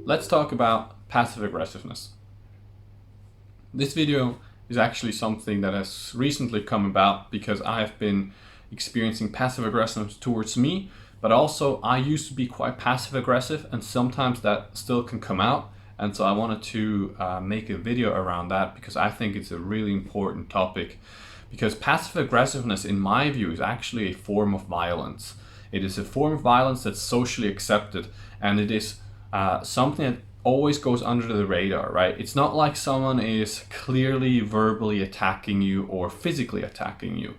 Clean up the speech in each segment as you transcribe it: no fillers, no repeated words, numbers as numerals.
let's talk about passive aggressiveness. This video is actually something that has recently come about because I have been experiencing passive aggressiveness towards me, but also I used to be quite passive aggressive and sometimes that still can come out. And so I wanted to make a video around that because I think it's a really important topic. Because passive aggressiveness, in my view, is actually a form of violence. It is a form of violence that's socially accepted, and it is something that always goes under the radar, right? It's not like someone is clearly verbally attacking you or physically attacking you.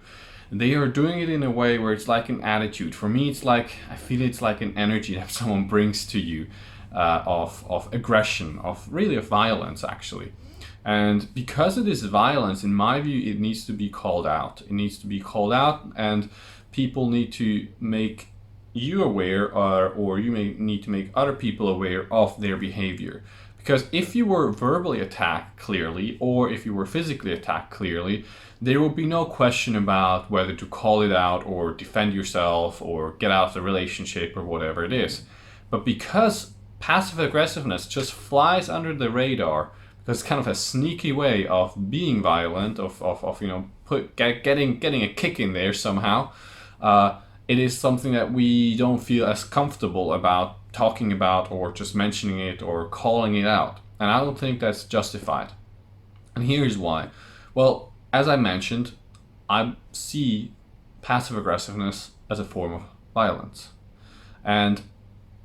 They are doing it in a way where it's like an attitude. For me, it's like, I feel it's like an energy that someone brings to you of aggression, of violence actually. And because it is violence, in my view, it needs to be called out. It needs to be called out, and people need to make you aware, or you may need to make other people aware of their behavior. Because if you were verbally attacked clearly, or if you were physically attacked clearly, there will be no question about whether to call it out or defend yourself or get out of the relationship or whatever it is. But because passive aggressiveness just flies under the radar, because it's kind of a sneaky way of being violent, of getting a kick in there somehow. It is something that we don't feel as comfortable about talking about or just mentioning it or calling it out. And I don't think that's justified. And here's why. Well, as I mentioned, I see passive aggressiveness as a form of violence. And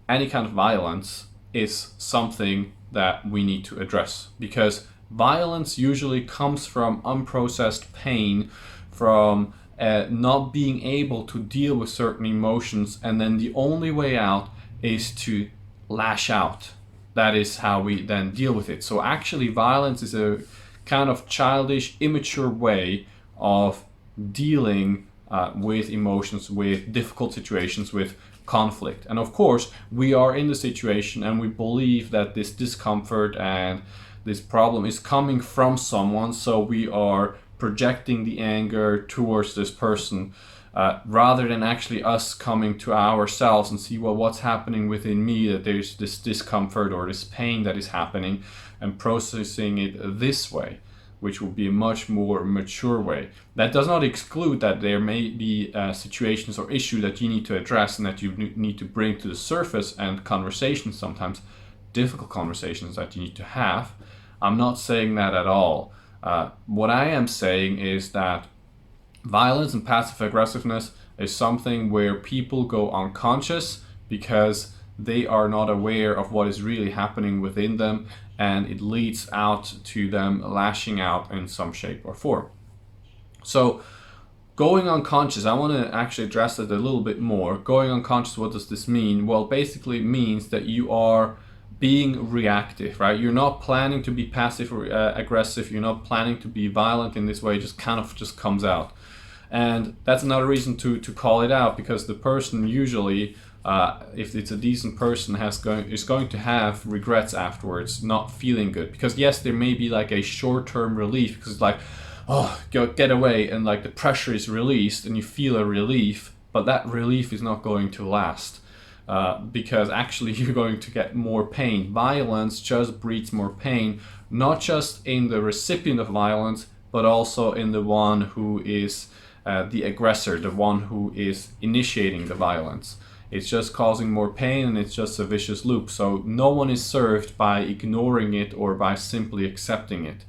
any kind of violence is something that we need to address, because violence usually comes from unprocessed pain, from not being able to deal with certain emotions, and then the only way out is to lash out. That is how we then deal with it. So actually violence is a kind of childish, immature way of dealing with emotions, with difficult situations, with conflict. And of course, we are in the situation and we believe that this discomfort and this problem is coming from someone, so we are projecting the anger towards this person rather than actually us coming to ourselves and see, well, what's happening within me, that there's this discomfort or this pain that is happening, and processing it this way, which will be a much more mature way. That does not exclude that there may be situations or issues that you need to address and that you need to bring to the surface, and conversations, sometimes difficult conversations that you need to have. I'm not saying that at all. What I am saying is that violence and passive aggressiveness is something where people go unconscious because they are not aware of what is really happening within them, and it leads out to them lashing out in some shape or form. So going unconscious, I want to actually address that a little bit more. Going unconscious, what does this mean? Well, basically it means that you are being reactive, right? You're not planning to be passive or aggressive. You're not planning to be violent in this way. It just kind of just comes out. And that's another reason to call it out, because the person usually, if it's a decent person, is going to have regrets afterwards, not feeling good. Because yes, there may be like a short-term relief, because it's like, oh, get away, and like the pressure is released and you feel a relief, but that relief is not going to last. Because actually you're going to get more pain. Violence just breeds more pain, not just in the recipient of violence, but also in the one who is the aggressor, the one who is initiating the violence. It's just causing more pain, and it's just a vicious loop. So no one is served by ignoring it or by simply accepting it.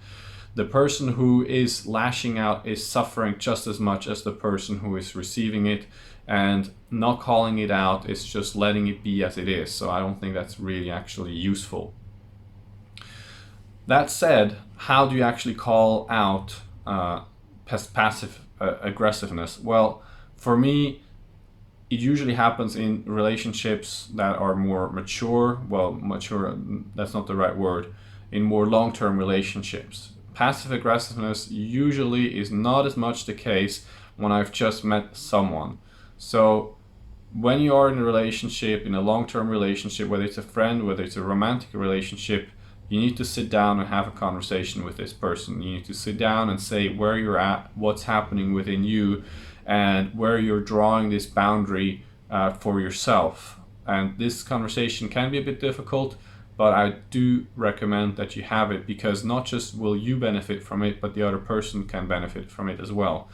The person who is lashing out is suffering just as much as the person who is receiving it, and not calling it out is just letting it be as it is. So I don't think that's really actually useful. That said, how do you actually call out passive aggressiveness? Well, for me, it usually happens in relationships that are more mature. Well, mature, that's not the right word. In more long-term relationships. Passive aggressiveness usually is not as much the case when I've just met someone. So when you are in a relationship, in a long-term relationship, whether it's a friend, whether it's a romantic relationship, you need to sit down and have a conversation with this person. You need to sit down and say where you're at, what's happening within you, and where you're drawing this boundary for yourself. And this conversation can be a bit difficult, but I do recommend that you have it, because not just will you benefit from it, but the other person can benefit from it as well.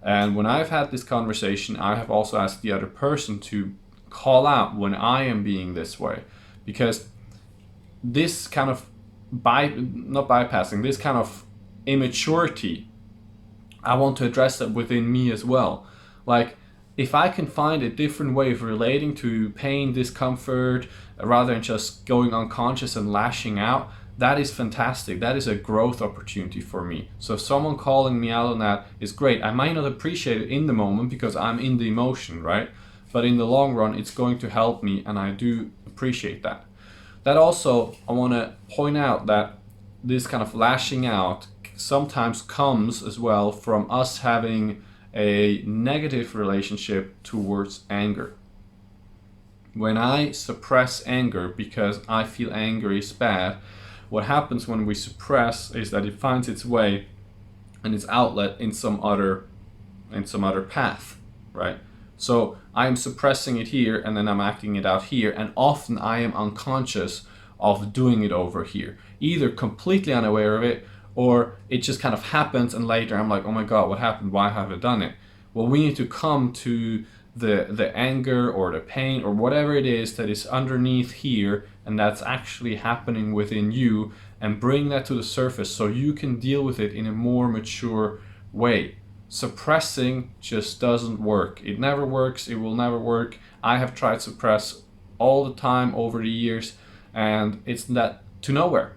And when I've had this conversation, I have also asked the other person to call out when I am being this way, because this kind of not bypassing, this kind of immaturity, I want to address that within me as well. Like, if I can find a different way of relating to pain, discomfort, rather than just going unconscious and lashing out, that is fantastic. That is a growth opportunity for me. So if someone calling me out on that is great. I might not appreciate it in the moment because I'm in the emotion, right? But in the long run, it's going to help me, and I do appreciate that. That also, I want to point out that this kind of lashing out sometimes comes as well from us having a negative relationship towards anger. When I suppress anger because I feel anger is bad, what happens when we suppress is that it finds its way and its outlet in some other path, right? So I am suppressing it here, and then I'm acting it out here, and often I am unconscious of doing it over here, either completely unaware of it, or it just kind of happens, and later I'm like, oh my God, what happened? Why have I done it? Well, we need to come to the anger or the pain or whatever it is that is underneath here, and that's actually happening within you, and bring that to the surface so you can deal with it in a more mature way. Suppressing just doesn't work. It never works. It will never work. I have tried suppress all the time over the years, and it's that to nowhere.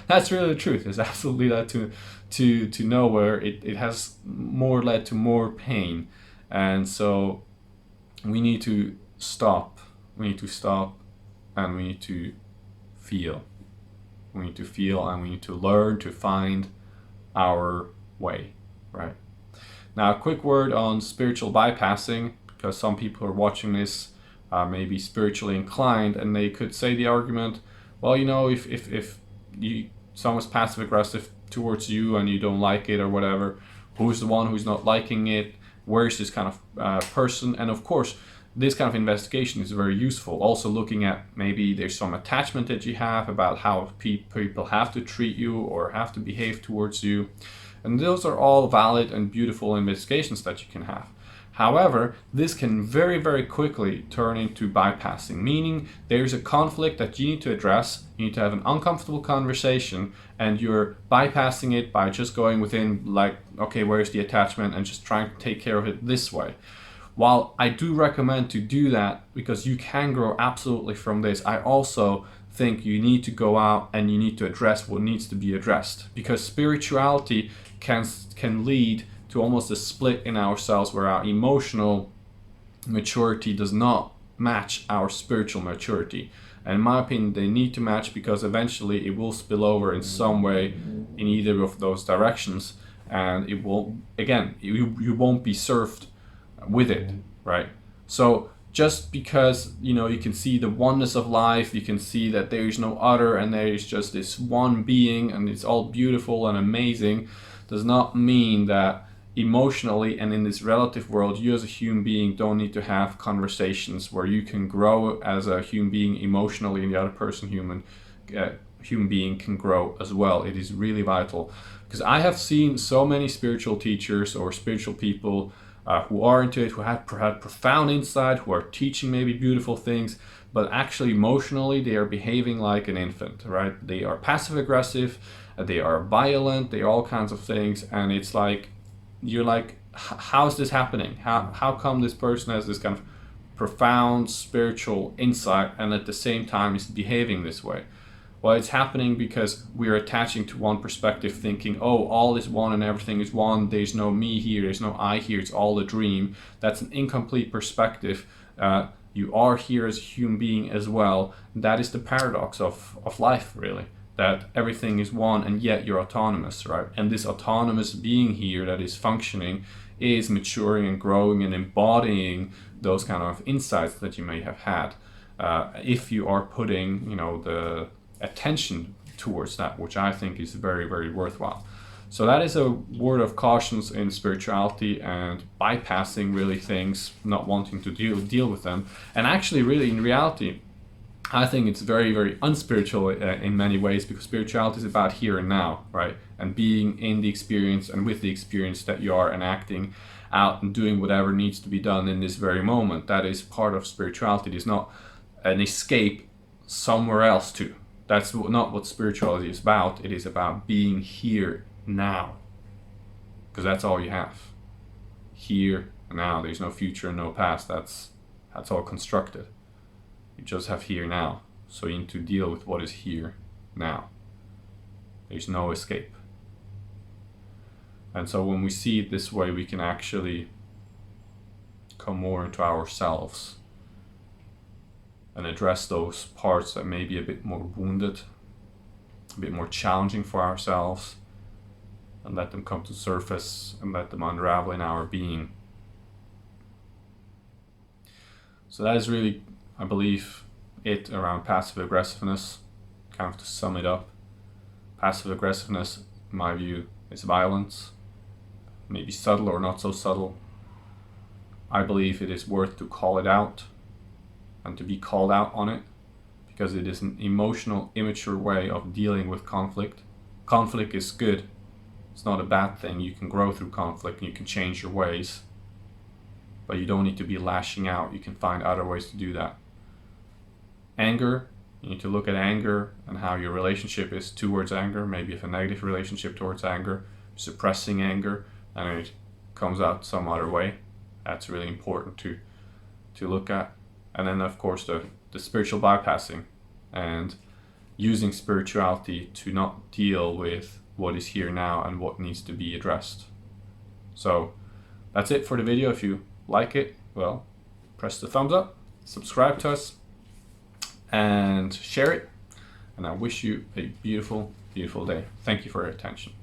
that's really the truth. It's absolutely that to nowhere. It has more led to more pain, and so we need to stop. We need to stop, and we need to feel. We need to feel, and we need to learn to find our way. Right. Now, a quick word on spiritual bypassing, because some people are watching this maybe spiritually inclined, and they could say the argument, well, you know, if someone's passive aggressive towards you and you don't like it or whatever, who's the one who's not liking it? Where's this kind of person? And of course, this kind of investigation is very useful. Also looking at maybe there's some attachment that you have about how people have to treat you or have to behave towards you. And those are all valid and beautiful investigations that you can have. However, this can very, very quickly turn into bypassing, meaning there's a conflict that you need to address, you need to have an uncomfortable conversation, and you're bypassing it by just going within, like, okay, where's the attachment, and just trying to take care of it this way. While I do recommend to do that because you can grow absolutely from this, I also think you need to go out and you need to address what needs to be addressed, because spirituality can lead to almost a split in ourselves where our emotional maturity does not match our spiritual maturity. And in my opinion, they need to match, because eventually it will spill over in some way in either of those directions, and it will, again, you won't be served with it, right? So just because, you know, you can see the oneness of life, you can see that there is no other and there is just this one being and it's all beautiful and amazing, does not mean that emotionally and in this relative world, you as a human being don't need to have conversations where you can grow as a human being emotionally, and the other person, human being, can grow as well. It is really vital, because I have seen so many spiritual teachers or spiritual people who are into it, who have profound insight, who are teaching maybe beautiful things, but actually emotionally they are behaving like an infant, right? They are passive aggressive, they are violent, they are all kinds of things, and it's like, you're like, how's this happening? How come this person has this kind of profound spiritual insight and at the same time is behaving this way? Well, it's happening because we're attaching to one perspective, thinking, oh, all is one and everything is one. There's no me here, there's no I here, it's all a dream. That's an incomplete perspective. You are here as a human being as well. That is the paradox of life, really. That everything is one and yet you're autonomous, right? And this autonomous being here that is functioning is maturing and growing and embodying those kind of insights that you may have had. If you are putting, you know, the attention towards that, which I think is very, very worthwhile. So that is a word of caution in spirituality and bypassing really things, not wanting to deal with them. And actually, really, in reality, I think it's very, very unspiritual in many ways, because spirituality is about here and now, right? And being in the experience and with the experience that you are, and acting out and doing whatever needs to be done in this very moment. That is part of spirituality. It is not an escape somewhere else to. That's not what spirituality is about. It is about being here now, because that's all you have. Here and now. There's no future and no past. That's all constructed. You just have here now. So you need to deal with what is here now. There's no escape. And so when we see it this way, we can actually come more into ourselves and address those parts that may be a bit more wounded, a bit more challenging for ourselves, and let them come to the surface and let them unravel in our being. So that is really, I believe, it around passive aggressiveness. Kind of to sum it up, passive aggressiveness, in my view, is violence. Maybe subtle or not so subtle. I believe it is worth to call it out and to be called out on it, because it is an emotional, immature way of dealing with conflict. Conflict is good. It's not a bad thing. You can grow through conflict and you can change your ways, but you don't need to be lashing out. You can find other ways to do that. Anger, you need to look at anger and how your relationship is towards anger. Maybe you have a negative relationship towards anger, suppressing anger, and it comes out some other way. That's really important to look at. And then of course the spiritual bypassing and using spirituality to not deal with what is here now and what needs to be addressed. So that's it for the video. If you like it, well, press the thumbs up, subscribe to us, and share it. And I wish you a beautiful, beautiful day. Thank you for your attention.